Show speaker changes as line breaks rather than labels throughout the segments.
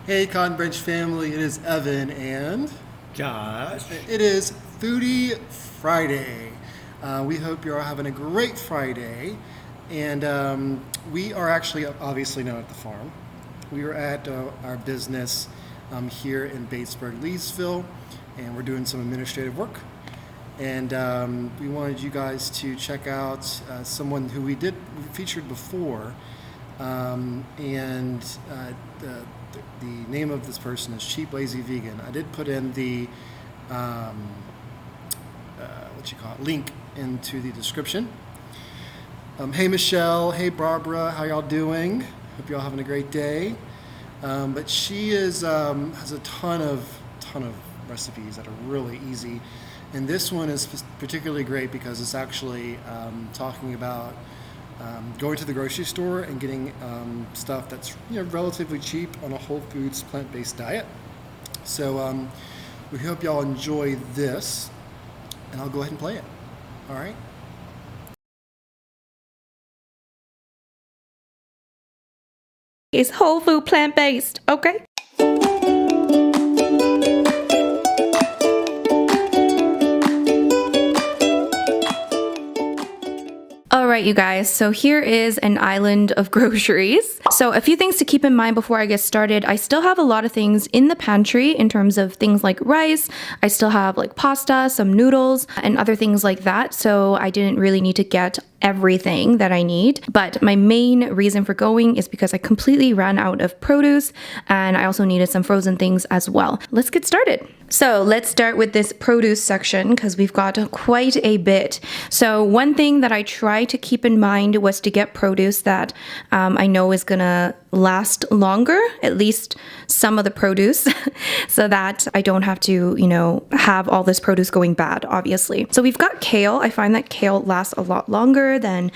Hey Cotton Branch family, it is Evan and
Josh.
it is Foodie Friday. We hope you're all having a great Friday. And we are actually obviously not at the farm. We are at our business here in Batesburg, Leesville, and we're doing some administrative work. And we wanted you guys to check out someone who we featured before. The name of this person is Cheap Lazy Vegan. I did put in the link into the description. Hey Michelle, hey Barbara, how y'all doing? Hope y'all having a great day. But she has a ton of recipes that are really easy, and this one is particularly great because it's actually talking about going to the grocery store and getting stuff that's relatively cheap on a whole foods plant-based diet. So we hope y'all enjoy this, and I'll go ahead and play it. All right.
It's whole food plant-based, okay? Alright you guys, so here is an island of groceries. So a few things to keep in mind before I get started. I still have a lot of things in the pantry in terms of things like rice. I still have like pasta, some noodles, and other things like that. So I didn't really need to get everything that I need. But my main reason for going is because I completely ran out of produce, and I also needed some frozen things as well. Let's get started. So let's start with this produce section because we've got quite a bit. So one thing that I try to keep in mind was to get produce that I know is gonna last longer, at least some of the produce, so that I don't have to, have all this produce going bad, obviously. So we've got kale. I find that kale lasts a lot longer than,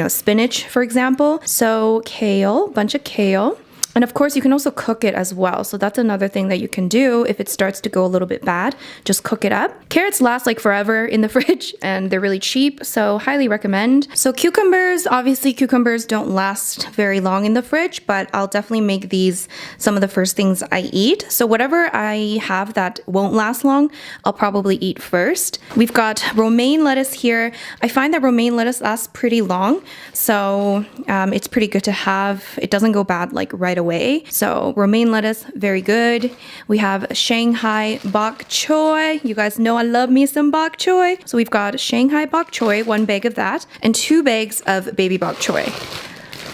spinach, for example. So kale, bunch of kale. And of course, you can also cook it as well. So that's another thing that you can do if it starts to go a little bit bad. Just cook it up. Carrots last like forever in the fridge and they're really cheap, so highly recommend. So cucumbers, obviously cucumbers don't last very long in the fridge, but I'll definitely make these some of the first things I eat. So whatever I have that won't last long, I'll probably eat first. We've got romaine lettuce here. I find that romaine lettuce lasts pretty long, so it's pretty good to have. It doesn't go bad like right away. So romaine lettuce, very good. We have Shanghai bok choy. You guys know I love me some bok choy. So we've got Shanghai bok choy, 1 bag of that, and 2 bags of baby bok choy.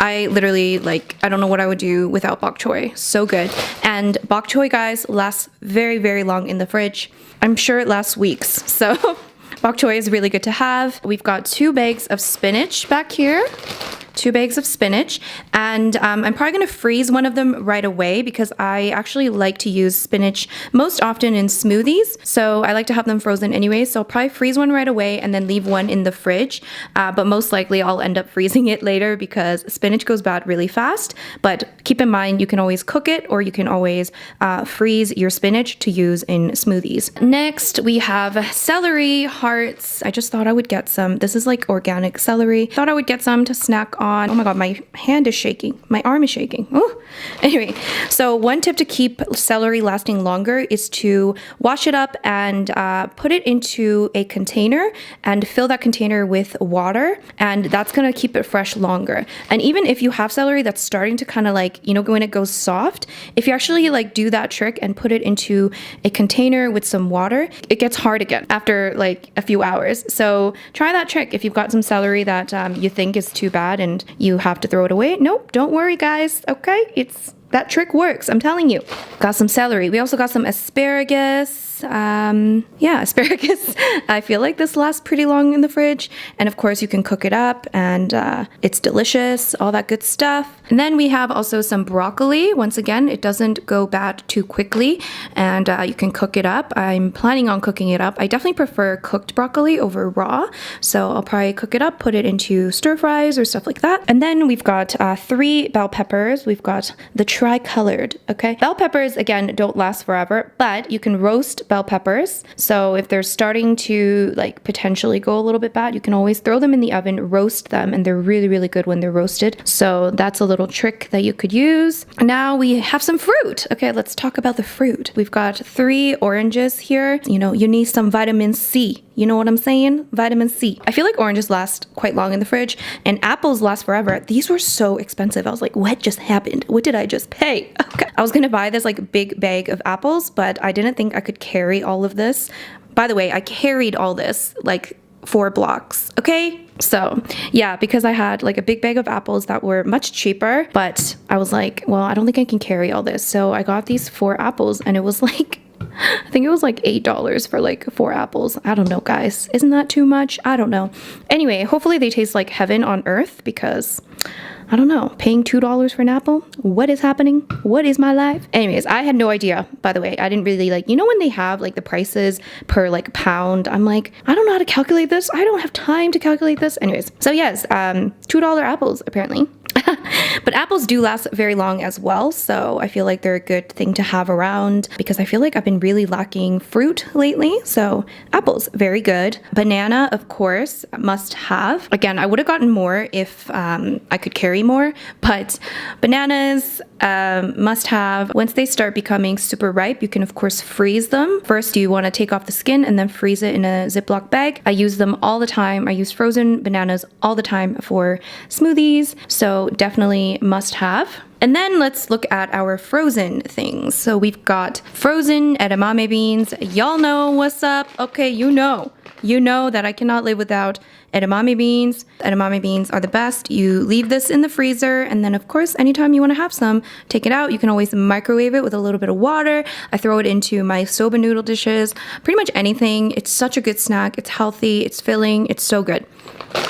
I literally, I don't know what I would do without bok choy. So good. And bok choy, guys, lasts very, very long in the fridge. I'm sure it lasts weeks. So bok choy is really good to have. We've got 2 bags of spinach back here. 2 bags of spinach, and I'm probably gonna freeze one of them right away because I actually like to use spinach most often in smoothies, so I like to have them frozen anyway. So I'll probably freeze one right away and then leave one in the fridge, but most likely I'll end up freezing it later because spinach goes bad really fast. But keep in mind, you can always cook it or you can always freeze your spinach to use in smoothies. Next, we have celery hearts. I just thought I would get some. This is like organic celery. Thought I would get some to snack on. Oh my god, my hand is shaking. My arm is shaking. Oh. Anyway, so one tip to keep celery lasting longer is to wash it up and put it into a container and fill that container with water, and that's gonna keep it fresh longer. And even if you have celery that's starting to kind of when it goes soft, if you actually do that trick and put it into a container with some water, it gets hard again after a few hours. So try that trick if you've got some celery that you think is too bad and you have to throw it away. Nope, don't worry guys, okay? That trick works, I'm telling you. Got some celery. We also got some asparagus. Asparagus. I feel like this lasts pretty long in the fridge. And of course you can cook it up and it's delicious, all that good stuff. And then we have also some broccoli. Once again, it doesn't go bad too quickly and you can cook it up. I'm planning on cooking it up. I definitely prefer cooked broccoli over raw. So I'll probably cook it up, put it into stir fries or stuff like that. And then we've got 3 bell peppers. We've got the tri-colored, okay? Bell peppers, again, don't last forever, but you can roast roast bell peppers. So if they're starting to like potentially go a little bit bad, you can always throw them in the oven, roast them, and they're really, really good when they're roasted. So that's a little trick that you could use. Now we have some fruit. Okay, let's talk about the fruit. We've got 3 oranges here. You know, you need some vitamin C. You know what I'm saying? Vitamin C. I feel like oranges last quite long in the fridge and apples last forever. These were so expensive. I was like, what just happened? What did I just pay? Okay. I was gonna buy this like big bag of apples, but I didn't think I could carry all of this. By the way, I carried all this like 4 blocks, okay? So yeah, because I had like a big bag of apples that were much cheaper, but I was like, well, I don't think I can carry all this. So I got these 4 apples and it was like, I think it was like $8 for like 4 apples. I don't know, guys. Isn't that too much? I don't know. Anyway, hopefully they taste like heaven on earth because I don't know, paying $2 for an apple? What is happening? What is my life? Anyways, I had no idea, by the way. I didn't really like, you know when they have like the prices per like pound? I'm like, I don't know how to calculate this. I don't have time to calculate this. Anyways, so yes, $2 apples apparently. But apples do last very long as well, so I feel like they're a good thing to have around because I feel like I've been really lacking fruit lately. So apples, very good. Banana, of course, must have. Again, I would have gotten more if I could carry more, but bananas must have. Once they start becoming super ripe, you can of course freeze them. First, you want to take off the skin and then freeze it in a Ziploc bag. I use them all the time. I use frozen bananas all the time for smoothies, so definitely must have. And then let's look at our frozen things. So we've got frozen edamame beans. Y'all know what's up. Okay, you know that I cannot live without edamame beans. Edamame beans are the best. You leave this in the freezer, and then of course, anytime you want to have some, take it out. You can always microwave it with a little bit of water. I throw it into my soba noodle dishes, pretty much anything. It's such a good snack. It's healthy, it's filling, it's so good.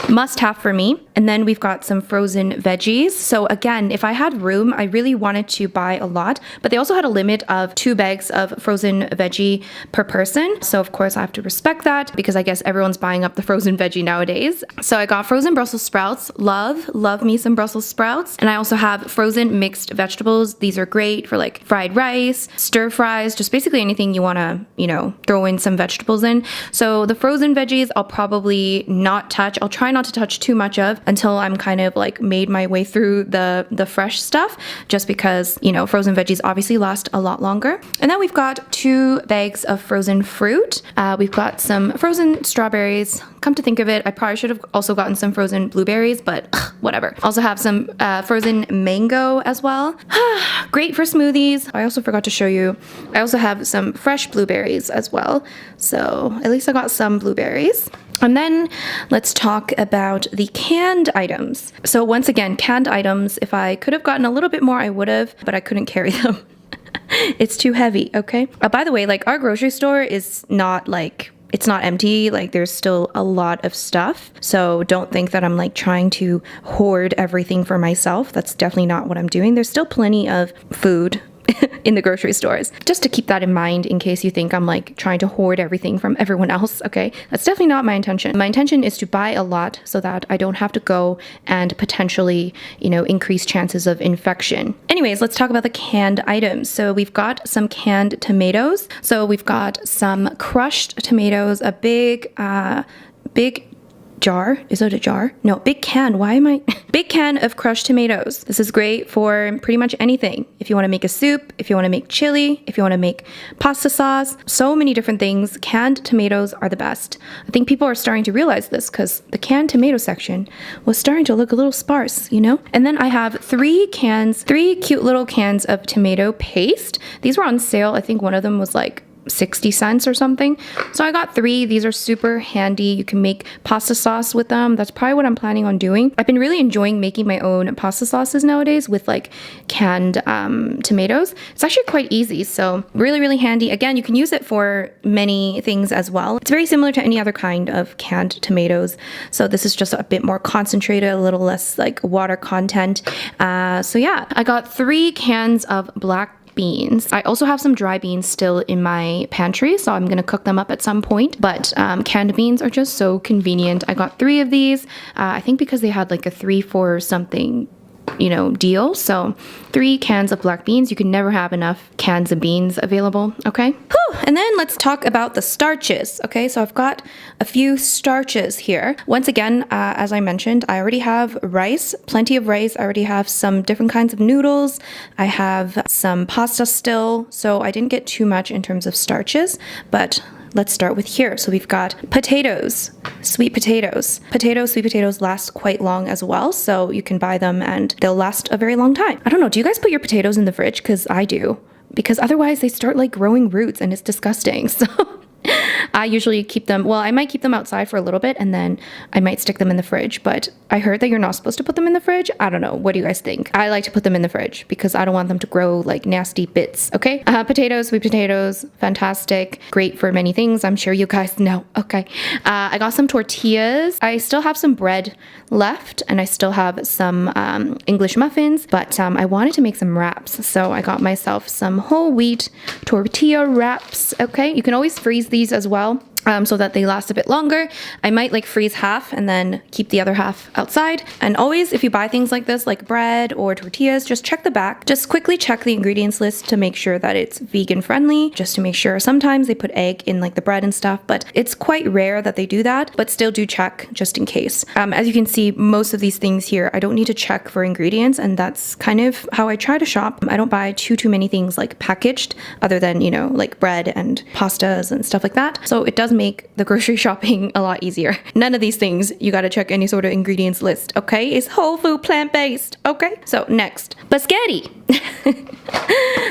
Must have for me. And then we've got some frozen veggies. So again, if I had room, I really wanted to buy a lot, but they also had a limit of 2 bags of frozen veggie per person. So of course I have to respect that because I guess everyone's buying up the frozen veggie nowadays. So I got frozen Brussels sprouts. Love me some Brussels sprouts. And I also have frozen mixed vegetables. These are great for like fried rice, stir fries, just basically anything you want to, you know, throw in some vegetables in. So the frozen veggies, I'll probably not touch. I'll try not to touch too much of until I'm kind of like made my way through the fresh stuff, just because, you know, frozen veggies obviously last a lot longer. And then we've got 2 bags of frozen fruit. We've got some frozen strawberries. Come to think of it, I probably should have also gotten some frozen blueberries, but whatever. Also have some frozen mango as well. Great for smoothies. I also forgot to show you, I also have some fresh blueberries as well. So at least I got some blueberries. And then let's talk about the canned items. So once again, canned items, if I could have gotten a little bit more, I would have, but I couldn't carry them. It's too heavy, okay? By the way, like our grocery store is not like, it's not empty, like there's still a lot of stuff. So don't think that I'm like trying to hoard everything for myself. That's definitely not what I'm doing. There's still plenty of food in the grocery stores. Just to keep that in mind in case you think I'm like trying to hoard everything from everyone else, okay? That's definitely not my intention. My intention is to buy a lot so that I don't have to go and potentially, you know, increase chances of infection. Anyways, let's talk about the canned items. So we've got some canned tomatoes. So we've got some crushed tomatoes, a big jar. Is it a jar? No, big can. Why am I? Big can of crushed tomatoes. This is great for pretty much anything. If you want to make a soup, if you want to make chili, if you want to make pasta sauce, so many different things. Canned tomatoes are the best. I think people are starting to realize this because the canned tomato section was starting to look a little sparse, you know? And then I have 3 cute little cans of tomato paste. These were on sale. I think one of them was like 60 cents or something. So I got 3. These are super handy. You can make pasta sauce with them. That's probably what I'm planning on doing. I've been really enjoying making my own pasta sauces nowadays with like canned tomatoes. It's actually quite easy. So really, really handy. Again, you can use it for many things as well. It's very similar to any other kind of canned tomatoes. So this is just a bit more concentrated, a little less like water content. So yeah, I got 3 cans of black beans. I also have some dry beans still in my pantry, so I'm gonna cook them up at some point, but canned beans are just so convenient. I got 3 of these, I think because they had like a 3 for something deal. So 3 cans of black beans. You can never have enough cans of beans available, okay? Whew. And then let's talk about the starches, okay? So I've got a few starches here. Once again, as I mentioned, I already have rice, plenty of rice. I already have some different kinds of noodles. I have some pasta still, so I didn't get too much in terms of starches, but let's start with here. So we've got potatoes, sweet potatoes. Sweet potatoes last quite long as well, so you can buy them and they'll last a very long time. I don't know, do you guys put your potatoes in the fridge? Because I do. Because otherwise they start like growing roots and it's disgusting. So I usually keep them, well, I might keep them outside for a little bit and then I might stick them in the fridge, but I heard that you're not supposed to put them in the fridge. I don't know. What do you guys think? I like to put them in the fridge because I don't want them to grow like nasty bits, okay? Potatoes, sweet potatoes, fantastic. Great for many things. I'm sure you guys know, okay? I got some tortillas. I still have some bread left and I still have some English muffins, but I wanted to make some wraps. So I got myself some whole wheat tortilla wraps, okay? You can always freeze these as well. So that they last a bit longer. I might like freeze half and then keep the other half outside. And always, if you buy things like this, like bread or tortillas, just check the back. Just quickly check the ingredients list to make sure that it's vegan friendly, just to make sure. Sometimes they put egg in like the bread and stuff, but it's quite rare that they do that, but still do check just in case. As you can see, most of these things here, I don't need to check for ingredients, and that's kind of how I try to shop. I don't buy too many things like packaged other than, like bread and pastas and stuff like that. So it does make the grocery shopping a lot easier. None of these things you gotta check any sort of ingredients list, okay? It's whole food, plant-based, okay? So next, spaghetti.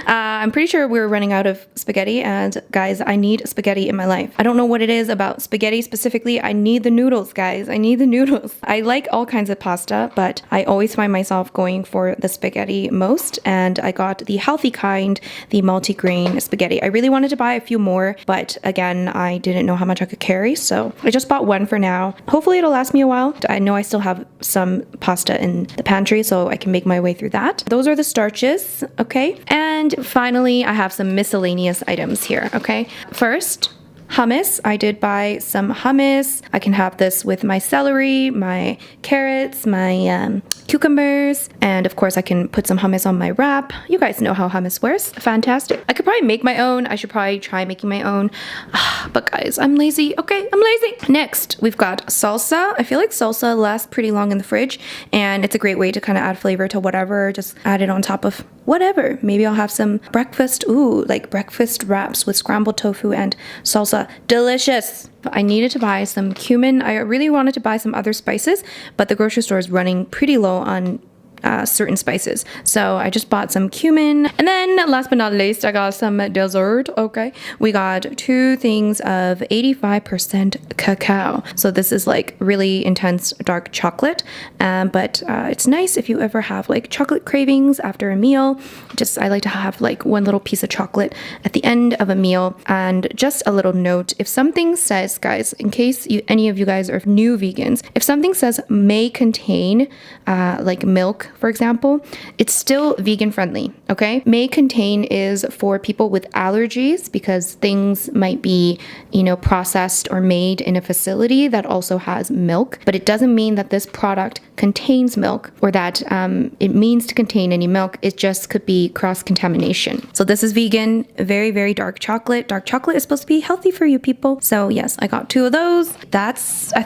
I'm pretty sure we're running out of spaghetti, and guys, I need spaghetti in my life. I don't know what it is about spaghetti specifically. I need the noodles, guys. I need the noodles. I like all kinds of pasta, but I always find myself going for the spaghetti most, and I got the healthy kind, the multi-grain spaghetti. I really wanted to buy a few more, but again, I didn't know how much I could carry, so I just bought one for now. Hopefully it'll last me a while. I know I still have some pasta in the pantry, so I can make my way through that. Those are the starches, okay? And finally, I have some miscellaneous items here, okay? First, hummus. I did buy some hummus. I can have this with my celery, my carrots, my cucumbers, and of course I can put some hummus on my wrap. You guys know how hummus works. Fantastic. I could probably make my own. I should probably try making my own. But guys, I'm lazy. Okay, I'm lazy. Next, we've got salsa. I feel like salsa lasts pretty long in the fridge, and it's a great way to kind of add flavor to whatever. Just add it on top of whatever. Maybe I'll have some breakfast, like breakfast wraps with scrambled tofu and salsa. Delicious. I needed to buy some cumin. I really wanted to buy some other spices, but the grocery store is running pretty low on certain spices. So I just bought some cumin. And then last but not least, I got some dessert, okay? We got 2 things of 85% cacao. So this is like really intense dark chocolate, but it's nice if you ever have like chocolate cravings after a meal. I like to have like one little piece of chocolate at the end of a meal. And just a little note, if something says, guys, in case any of you guys are new vegans, if something says may contain like milk, for example, it's still vegan friendly, okay? May contain is for people with allergies because things might be, processed or made in a facility that also has milk, but it doesn't mean that this product contains milk or that it means to contain any milk. It just could be cross-contamination. So this is vegan, very, very dark chocolate. Dark chocolate is supposed to be healthy for you people. So yes, I got 2 of those. I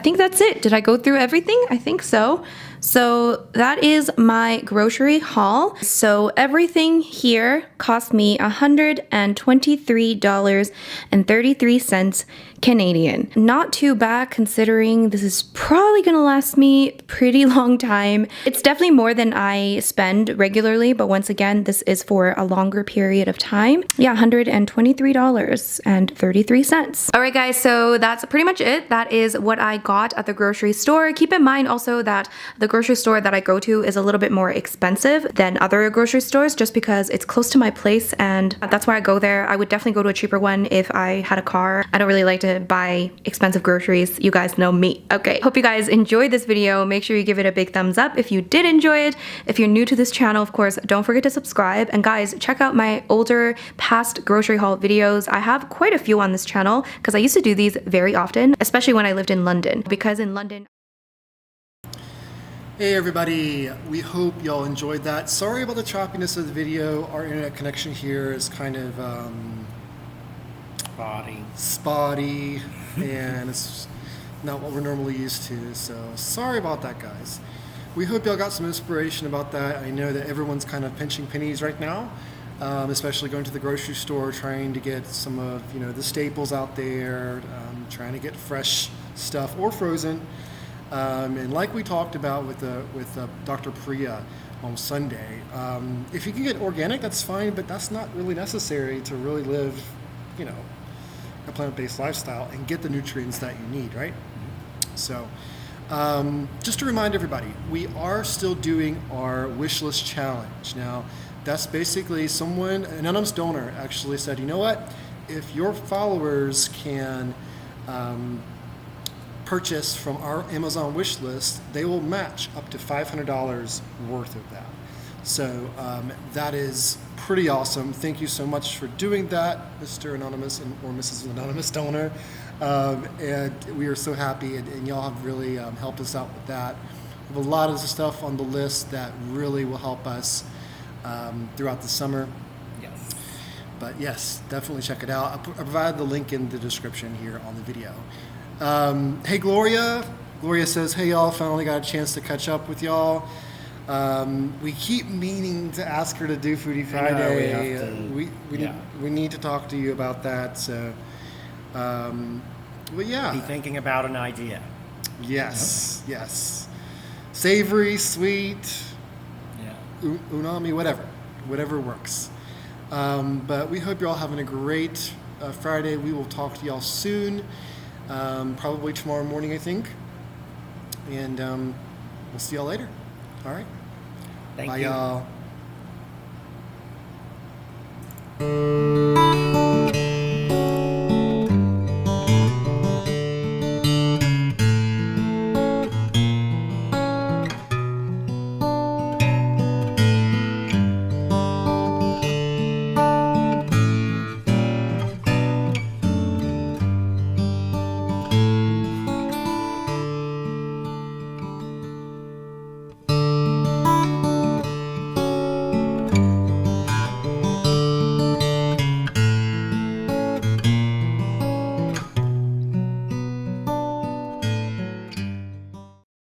think that's it. Did I go through everything? I think so. So that is my grocery haul. So everything here cost me $123.33 Canadian. Not too bad considering this is probably gonna last me a pretty long time. It's definitely more than I spend regularly, but once again, this is for a longer period of time. Yeah, $123.33. All right, guys, so that's pretty much it. That is what I got at the grocery store. Keep in mind also that the grocery store that I go to is a little bit more expensive than other grocery stores just because it's close to my place, and that's why I go there. I would definitely go to a cheaper one if I had a car. I don't really like to buy expensive groceries. You guys know me. Okay, hope you guys enjoyed this video. Make sure you give it a big thumbs up if you did enjoy it. If you're new to this channel, of course, don't forget to subscribe. And guys, check out my older past grocery haul videos. I have quite a few on this channel because I used to do these very often, especially when I lived in London, because in London
Hey everybody, we hope y'all enjoyed that. Sorry about the choppiness of the video. Our internet connection here is kind of spotty and it's not what we're normally used to. So sorry about that, guys. We hope y'all got some inspiration about that. I know that everyone's kind of pinching pennies right now, especially going to the grocery store, trying to get some of the staples out there, trying to get fresh stuff or frozen. And like we talked about with Dr. Priya on Sunday, if you can get organic, that's fine, but that's not really necessary to really live, a plant-based lifestyle and get the nutrients that you need, right? Mm-hmm. So, just to remind everybody, we are still doing our wishlist challenge. Now, that's basically an anonymous donor actually said, you know what, if your followers can purchase from our Amazon wish list, they will match up to $500 worth of that. So that is pretty awesome. Thank you so much for doing that, Mr. Anonymous or Mrs. Anonymous Donor. And we are so happy, and y'all have really helped us out with that. We have a lot of stuff on the list that really will help us throughout the summer.
Yes.
But yes, definitely check it out. I provided the link in the description here on the video. Hey Gloria. Gloria says, hey y'all, finally got a chance to catch up with y'all. We keep meaning to ask her to do Foodie Friday. We need to talk to you about that. So, but yeah.
Be thinking about an idea.
Yes, yes. Savory, sweet, umami, whatever works. But we hope you're all having a great Friday. We will talk to y'all soon. Probably tomorrow morning, I think. And we'll see y'all later. All right.
Thank
Bye,
you.
y'all.